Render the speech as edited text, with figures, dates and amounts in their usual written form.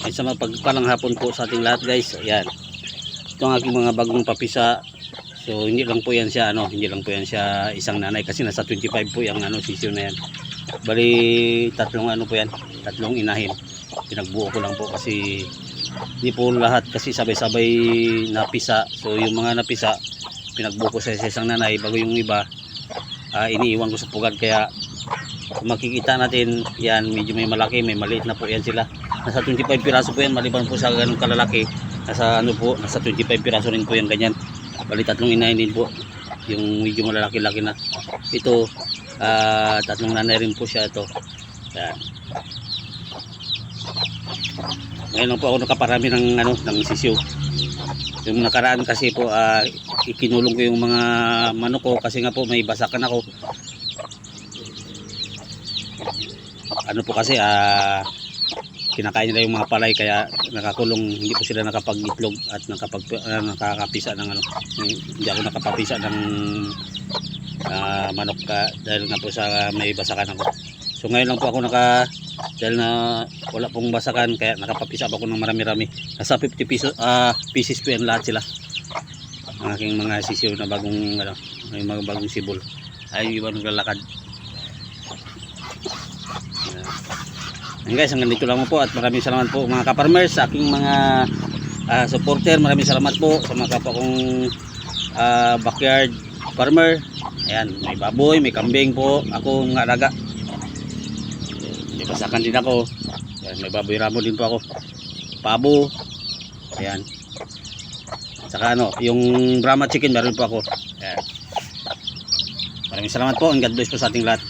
Ay sa mapagpalang hapon po sa ating lahat guys. Ayan. Ito ang aking mga bagong papisa. So hindi lang po yan siya hindi lang po yan siya isang nanay kasi nasa 25 po yung sisyo na yan. Bali tatlong po yan, tatlong inahin. Pinagbuo ko lang po kasi hindi po lahat kasi sabay-sabay napisa. So yung mga napisa pinagbuo ko sa isang nanay bago yung iba iniiwan ko sa pugad. Kaya makikita natin yan, medyo may malaki, may maliit na po yan sila. Nasa 25 piraso po yan, maliban po sa ganun kalalaki. Nasa nasa 25 piraso rin po yan ganyan. Bali tatlong inahin din po, yung medyo malalaki-laki na. Ito tatlong nanay rin po siya ito. Yan. Ngayon lang po ako nakaparami ng sisiw. Yung nakaraan kasi po ikinulong ko yung mga manok ko kasi nga po may basakan ako. Po kasi kinakain nila yung mga palay kaya nakakulong, hindi po sila nakapag-itlog at nakakapisa ng hindi ako nakapapisa ng manok dahil nga po sa may basakan ako. So ngayon lang po ako dahil na wala pong basakan kaya nakapapisa ako ng marami-rami. Nasa 50 pieces po yan lahat sila. Ang aking mga sisiw na bagong may mga bagong sibol. Ay iba naglalakad. Guys, hanggang dito lang po at maraming salamat po mga ka-farmers sa aking mga supporter. Maraming salamat po sa mga kapwa kong backyard farmer. Ayan, may baboy, may kambing po ako ng alaga. May basakan din ako. Ayan, may baboy ramo din po ako. Pabo. Ayan. Saka yung Brahma chicken meron po ako. Ayan. Maraming salamat po and God bless po sa ating lahat.